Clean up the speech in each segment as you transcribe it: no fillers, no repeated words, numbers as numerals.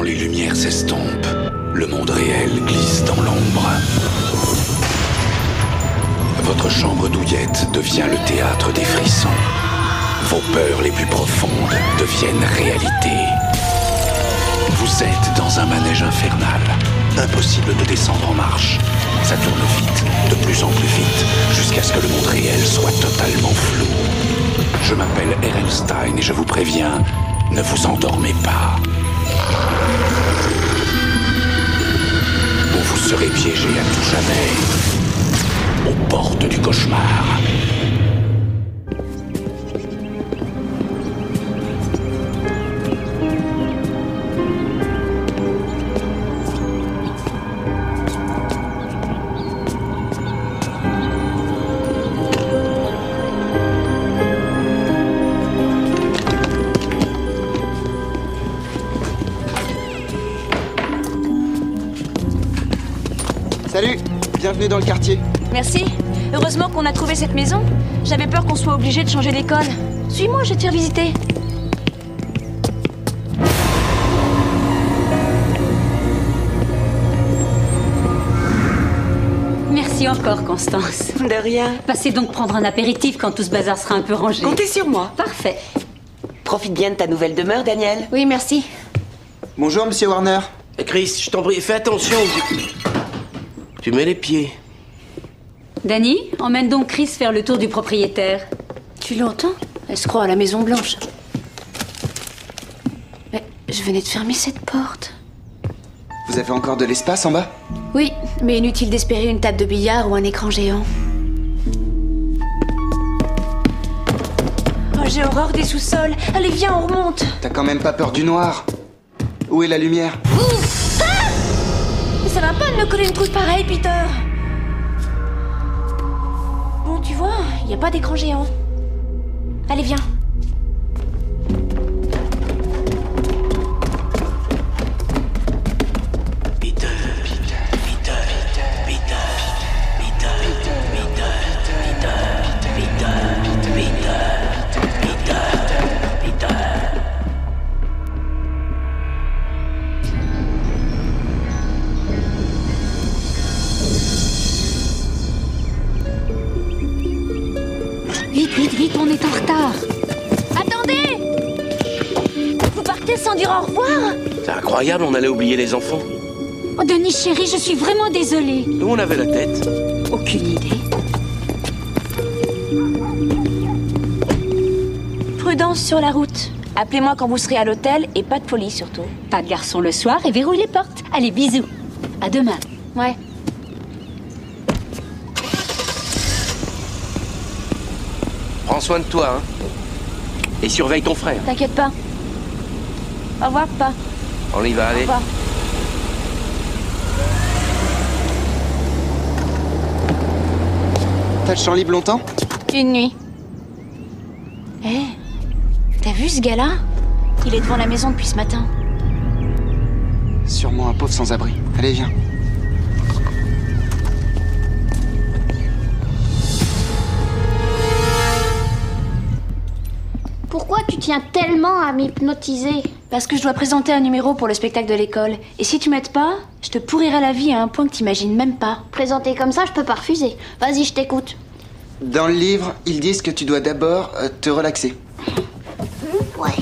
les lumières s'estompent, le monde réel glisse dans l'ombre. Votre chambre douillette devient le théâtre des frissons. Vos peurs les plus profondes deviennent réalité. Vous êtes dans un manège infernal. Impossible de descendre en marche. Ça tourne vite, de plus en plus vite, jusqu'à ce que le monde réel soit totalement flou. Je m'appelle Ehrenstein et je vous préviens, ne vous endormez pas. Ou vous serez piégé à tout jamais aux portes du cauchemar. Salut, bienvenue dans le quartier. Merci. Heureusement qu'on a trouvé cette maison. J'avais peur qu'on soit obligé de changer d'école. Suis-moi, je vais te faire visiter. Merci encore, Constance. De rien. Passez donc prendre un apéritif quand tout ce bazar sera un peu rangé. Comptez sur moi. Parfait. Profite bien de ta nouvelle demeure, Daniel. Oui, merci. Bonjour, monsieur Warner. Chris, je t'en prie, fais attention. Tu mets les pieds. Danny, emmène donc Chris faire le tour du propriétaire. Tu l'entends? Elle se croit à la Maison Blanche. Mais je venais de fermer cette porte. Vous avez encore de l'espace en bas? Oui, mais inutile d'espérer une table de billard ou un écran géant. Oh, j'ai horreur des sous-sols. Allez, viens, on remonte. T'as quand même pas peur du noir? Où est la lumière? Ouf! Ah! Mais ça va pas de me coller une couche pareille, Peter. Bon, tu vois, y a pas d'écran géant. Allez, viens. Vite, on est en retard. Attendez! Vous partez sans dire au revoir? C'est incroyable, on allait oublier les enfants. Oh, Denis, chérie, je suis vraiment désolée. Nous, on avait la tête. Aucune idée. Prudence sur la route. Appelez-moi quand vous serez à l'hôtel et pas de folie surtout. Pas de garçon le soir et verrouille les portes. Allez, bisous. À demain. Ouais. Prends soin de toi, hein. Et surveille ton frère. T'inquiète pas. Au revoir, papa. On y va, Au allez. revoir. T'as le champ libre longtemps? Une nuit. Hé, t'as vu ce gars-là? Il est devant la maison depuis ce matin. Sûrement un pauvre sans-abri. Allez, viens. Pourquoi tu tiens tellement à m'hypnotiser? Parce que je dois présenter un numéro pour le spectacle de l'école. Et si tu m'aides pas, je te pourrirai la vie à un point que t'imagines même pas. Présenter comme ça, je peux pas refuser. Vas-y, je t'écoute. Dans le livre, ils disent que tu dois d'abord te relaxer. Ouais.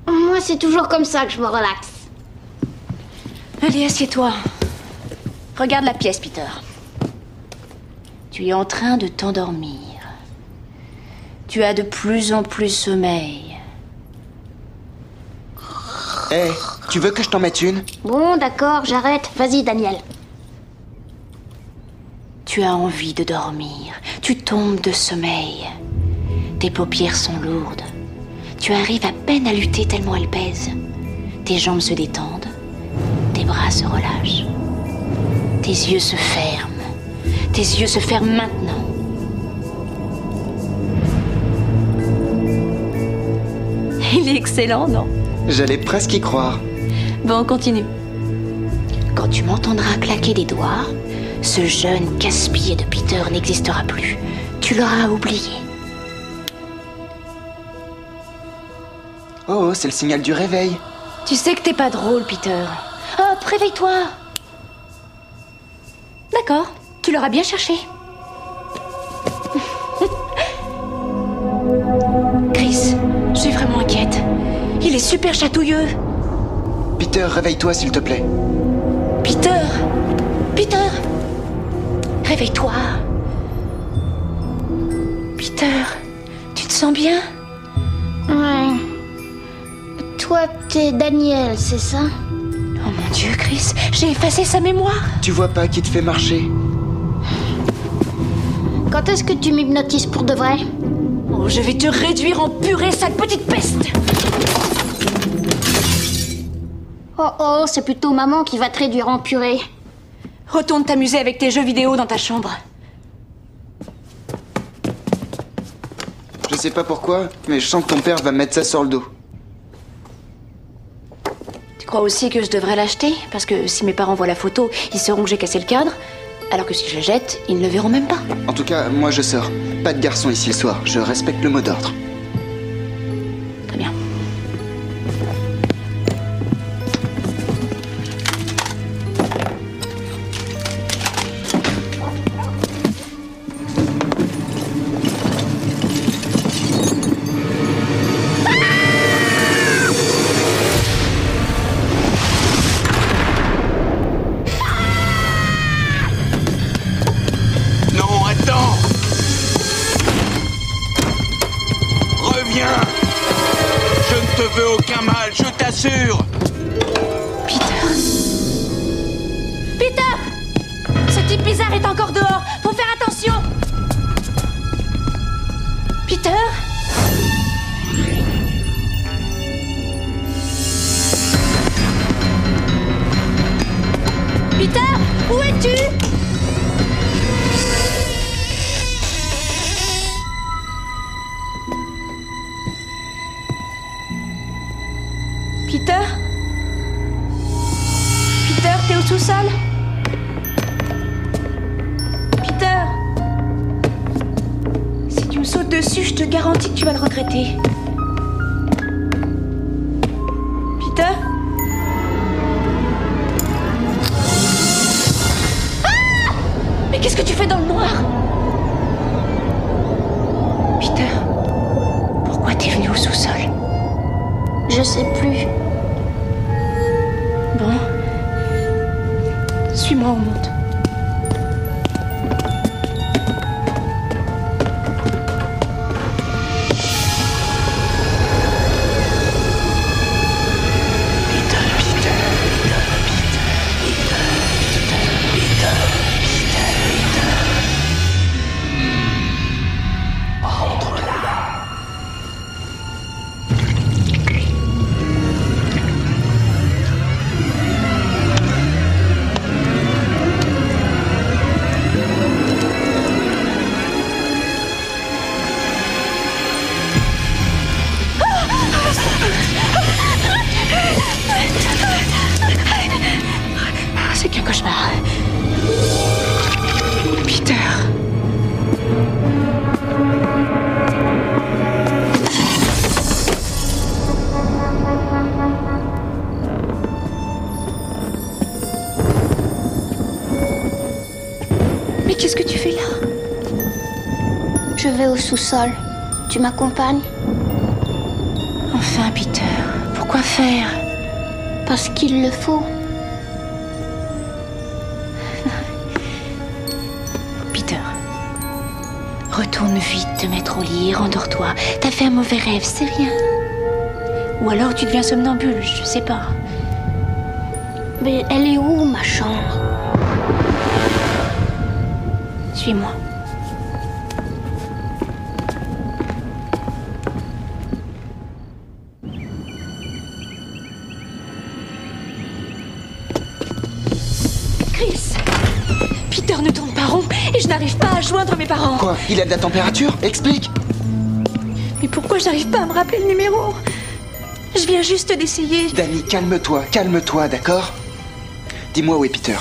Moi, c'est toujours comme ça que je me relaxe. Allez, assieds-toi. Regarde la pièce, Peter. Tu es en train de t'endormir. Tu as de plus en plus sommeil. Hé, tu veux que je t'en mette une? Bon, d'accord, j'arrête. Vas-y, Daniel. Tu as envie de dormir. Tu tombes de sommeil. Tes paupières sont lourdes. Tu arrives à peine à lutter tellement elles pèsent. Tes jambes se détendent. Tes bras se relâchent. Tes yeux se ferment. Tes yeux se ferment maintenant. Il est excellent, non? J'allais presque y croire. Bon, on continue. Quand tu m'entendras claquer des doigts, ce jeune casse-pied de Peter n'existera plus. Tu l'auras oublié. Oh, c'est le signal du réveil. Tu sais que t'es pas drôle, Peter. Hop, réveille-toi. D'accord, tu l'auras bien cherché. Chris, je suis vraiment inquiète. Il est super chatouilleux. Peter, réveille-toi s'il te plaît. Peter! Peter! Réveille-toi. Peter, tu te sens bien? Ouais. Toi, t'es Daniel, c'est ça? Oh mon Dieu, Chris, j'ai effacé sa mémoire. Tu vois pas qui te fait marcher? Quand est-ce que tu m'hypnotises pour de vrai? Oh, je vais te réduire en purée, sale petite peste! Oh, c'est plutôt maman qui va te réduire en purée. Retourne t'amuser avec tes jeux vidéo dans ta chambre. Je sais pas pourquoi, mais je sens que ton père va mettre ça sur le dos. Tu crois aussi que je devrais l'acheter? Parce que si mes parents voient la photo, ils sauront que j'ai cassé le cadre. Alors que si je la jette, ils ne le verront même pas. En tout cas, moi je sors. Pas de garçon ici le soir, je respecte le mot d'ordre. Très bien. Non, attends! Reviens! Je ne te veux aucun mal, je t'assure! Peter! Peter! Ce type bizarre est encore dehors. Faut faire attention! Peter? Peter, où es-tu? Peter? Peter, t'es au sous-sol? Peter? Si tu me sautes dessus, je te garantis que tu vas le regretter. Peter? Ah! Mais qu'est-ce que tu fais dans le noir? Peter, pourquoi t'es venu au sous-sol? Je sais plus. Bon. Suis-moi, on monte. C'est qu'un cauchemar. Peter. Mais qu'est-ce que tu fais là? Je vais au sous-sol. Tu m'accompagnes? Enfin, Peter. Pourquoi faire? Parce qu'il le faut. Peter, retourne vite te mettre au lit et rendors-toi. T'as fait un mauvais rêve, c'est rien. Ou alors tu deviens somnambule, je sais pas. Mais elle est où, ma chambre? Suis-moi. Chris! Peter ne tourne pas rond et je n'arrive pas à joindre mes parents. Quoi? Il a de la température? Explique! Mais pourquoi j'arrive pas à me rappeler le numéro? Je viens juste d'essayer. Danny, calme-toi, d'accord? Dis-moi où est Peter.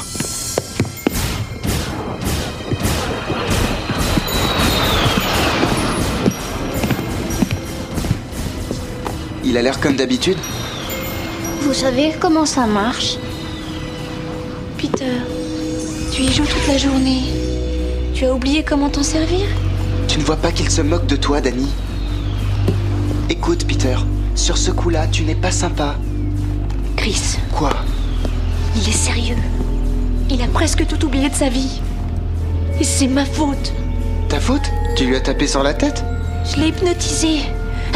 Il a l'air comme d'habitude? Vous savez comment ça marche? Peter, tu y joues toute la journée. Tu as oublié comment t'en servir? Tu ne vois pas qu'il se moque de toi, Danny? Écoute, Peter, sur ce coup-là, tu n'es pas sympa. Chris, Quoi? il est sérieux. Il a presque tout oublié de sa vie. Et c'est ma faute. Ta faute? Tu lui as tapé sur la tête? Je l'ai hypnotisé.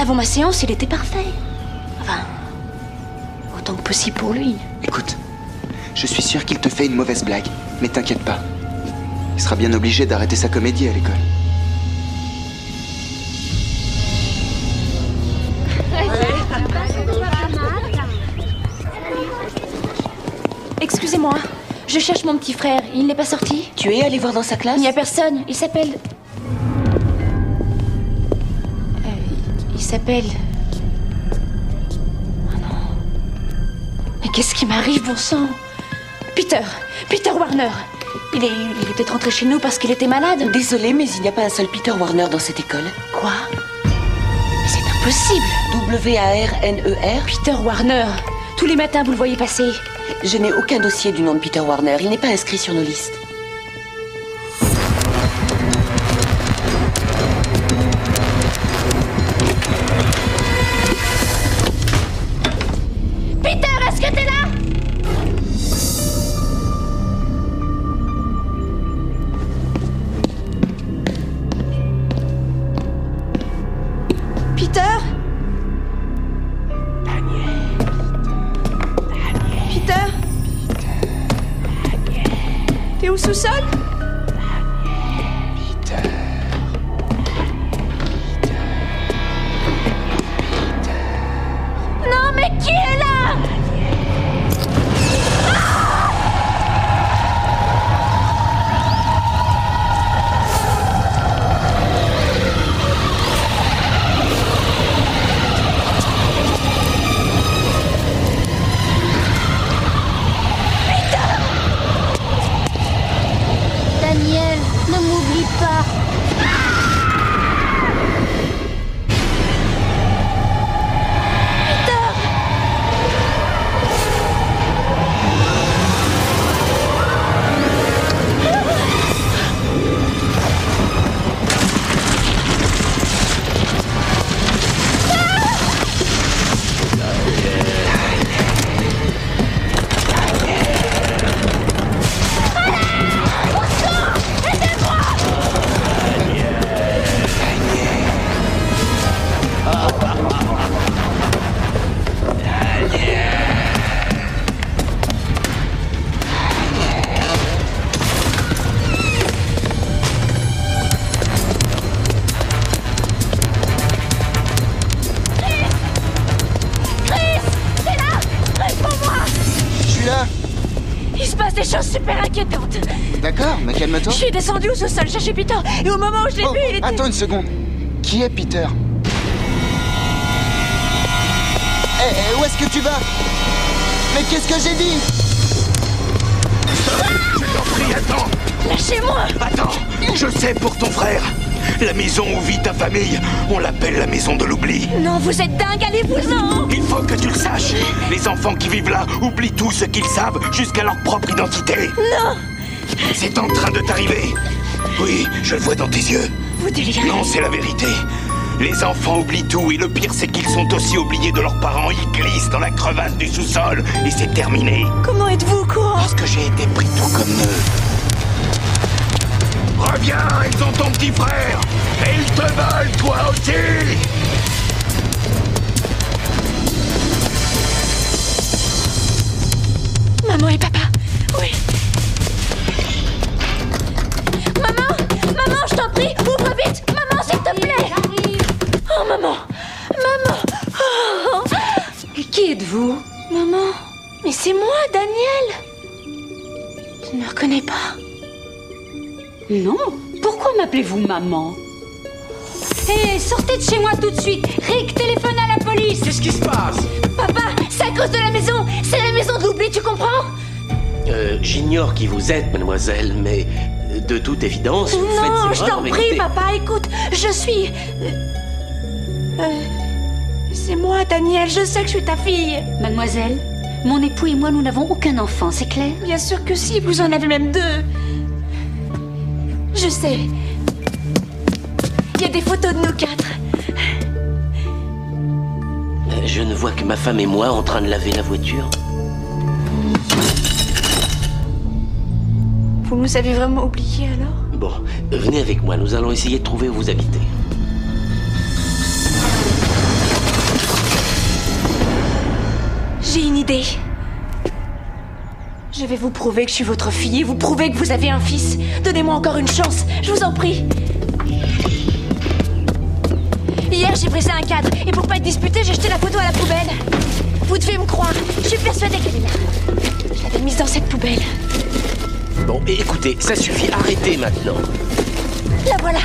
Avant ma séance, il était parfait. Enfin, autant que possible pour lui. Écoute, je suis sûr qu'il te fait une mauvaise blague, mais t'inquiète pas. Il sera bien obligé d'arrêter sa comédie à l'école. Excusez-moi, je cherche mon petit frère. Il n'est pas sorti? Tu es allé voir dans sa classe? Il n'y a personne. Il s'appelle... il s'appelle... Oh non. Mais qu'est-ce qui m'arrive, bon sang? Peter Warner. Il est peut-être rentré chez nous parce qu'il était malade. Désolée, mais il n'y a pas un seul Peter Warner dans cette école. Quoi? Mais c'est impossible. W-A-R-N-E-R? Peter Warner. Tous les matins, vous le voyez passer. Je n'ai aucun dossier du nom de Peter Warner. Il n'est pas inscrit sur nos listes. Peter, est-ce que t'es là? Peter? Peter? T'es au sous-sol? Non, mais qui est là? Daniel, ne m'oublie pas. Je suis là. Il se passe des choses super inquiétantes. D'accord, mais calme-toi. Je suis descendue au sous-sol chercher Peter. Et au moment où je l'ai vu, il était... Attends une seconde. Qui est Peter? Hé, où est-ce que tu vas? Mais qu'est-ce que j'ai dit? Je t'en prie, attends. Lâchez-moi! Attends, je sais pour ton frère. La maison où vit ta famille, on l'appelle la maison de l'oubli. Non, vous êtes dingue, allez-vous-en! Il faut que tu le saches. Les enfants qui vivent là oublient tout ce qu'ils savent jusqu'à leur propre identité. Non! C'est en train de t'arriver. Oui, je le vois dans tes yeux. Vous délirez. Non, c'est la vérité. Les enfants oublient tout et le pire c'est qu'ils sont aussi oubliés de leurs parents. Ils glissent dans la crevasse du sous-sol et c'est terminé. Comment êtes-vous au courant? Parce que j'ai été pris tout comme eux. Reviens, ils ont ton petit frère. Et ils te veulent, toi aussi. Maman et papa, oui. Maman, je t'en prie, ouvre vite. Maman, s'il te plaît. Oh, maman. Oh. Et qui êtes-vous? Maman, mais c'est moi, Daniel. Tu ne me reconnais pas? Non. Pourquoi m'appelez-vous maman? Hé, sortez de chez moi tout de suite. Rick, téléphone à la police. Qu'est-ce qui se passe? Papa, c'est à cause de la maison. C'est la maison de l'oubli, tu comprends? J'ignore qui vous êtes, mademoiselle, mais de toute évidence, vous faites Non, erreur. je t'en mais prie, écoutez, papa, écoute, je suis... c'est moi, Daniel, je sais que je suis ta fille. Mademoiselle, Mon époux et moi, nous n'avons aucun enfant, c'est clair? Bien sûr que si, vous en avez même 2. Je sais. Il y a des photos de nous 4. Je ne vois que ma femme et moi en train de laver la voiture. Vous nous avez vraiment oubliés alors? Bon, venez avec moi, nous allons essayer de trouver où vous habitez. J'ai une idée. Je vais vous prouver que je suis votre fille et vous prouver que vous avez un fils. Donnez-moi encore une chance, je vous en prie. Hier, j'ai brisé un cadre et pour pas être disputé, j'ai jeté la photo à la poubelle. Vous devez me croire, je suis persuadée qu'elle est là. Je l'avais mise dans cette poubelle. Bon, écoutez, ça suffit, arrêtez maintenant. La voilà.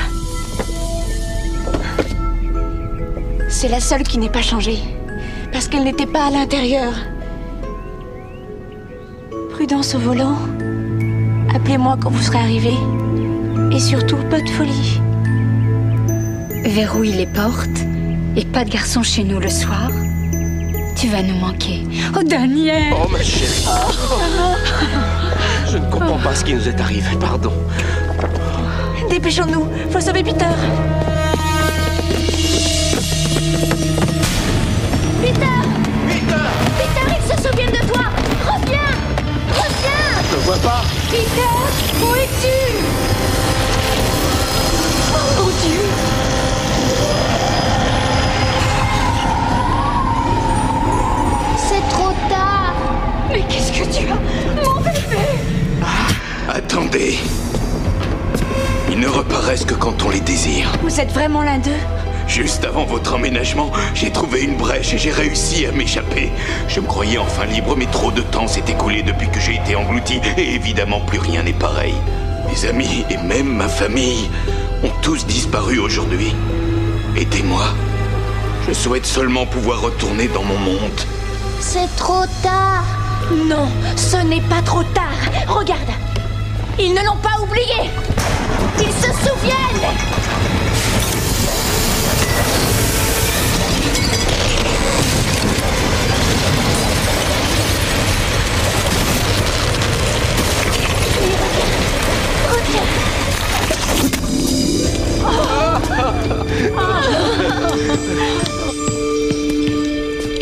C'est la seule qui n'est pas changée. Parce qu'elle n'était pas à l'intérieur. Prudence au volant. Appelez-moi quand vous serez arrivé. Et surtout, pas de folie. Verrouille les portes et pas de garçon chez nous le soir. Tu vas nous manquer. Oh, Daniel! Oh, ma chérie. Je ne comprends pas ce qui nous est arrivé, pardon. Dépêchons-nous, faut sauver Peter. Peter! Peter, ils se souviennent de toi! Reviens! Reviens! Je ne vois pas. Peter, où es-tu? Oh mon Dieu! C'est trop tard. Mais qu'est-ce que tu as? Mon bébé! Attendez. Ils ne reparaissent que quand on les désire. Vous êtes vraiment l'un d'eux? Juste avant votre emménagement, j'ai trouvé une brèche et j'ai réussi à m'échapper. Je me croyais enfin libre, mais trop de temps s'est écoulé depuis que j'ai été englouti. Et évidemment, plus rien n'est pareil. Mes amis et même ma famille ont tous disparu aujourd'hui. Aidez-moi. Je souhaite seulement pouvoir retourner dans mon monde. C'est trop tard. Non, ce n'est pas trop tard. Regarde, ils ne l'ont pas oublié. Ils se souviennent.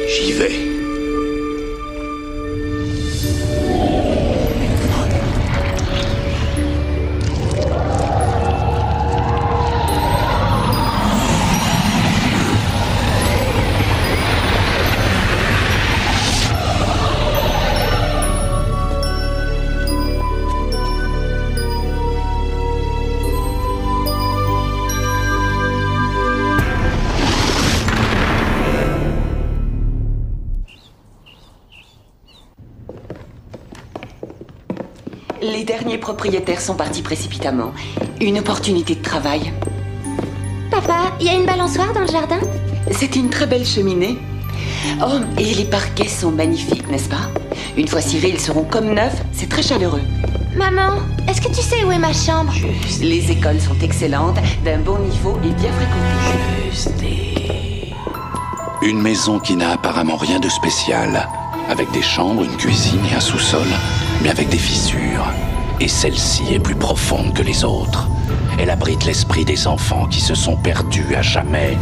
J'y vais. Les derniers propriétaires sont partis précipitamment. Une opportunité de travail. Papa, il y a une balançoire dans le jardin? C'est une très belle cheminée. Oh, et les parquets sont magnifiques, n'est-ce pas? Une fois cirés, ils seront comme neufs. C'est très chaleureux. Maman, est-ce que tu sais où est ma chambre? Les écoles sont excellentes, d'un bon niveau et bien fréquentées. Une maison qui n'a apparemment rien de spécial, avec des chambres, une cuisine et un sous-sol, mais avec des fissures. Et celle-ci est plus profonde que les autres. Elle abrite l'esprit des enfants qui se sont perdus à jamais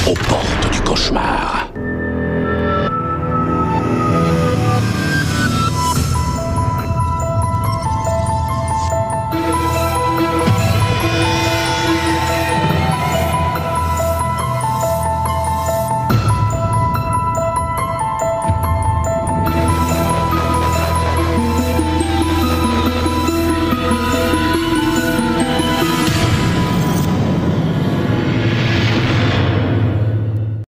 aux portes du cauchemar.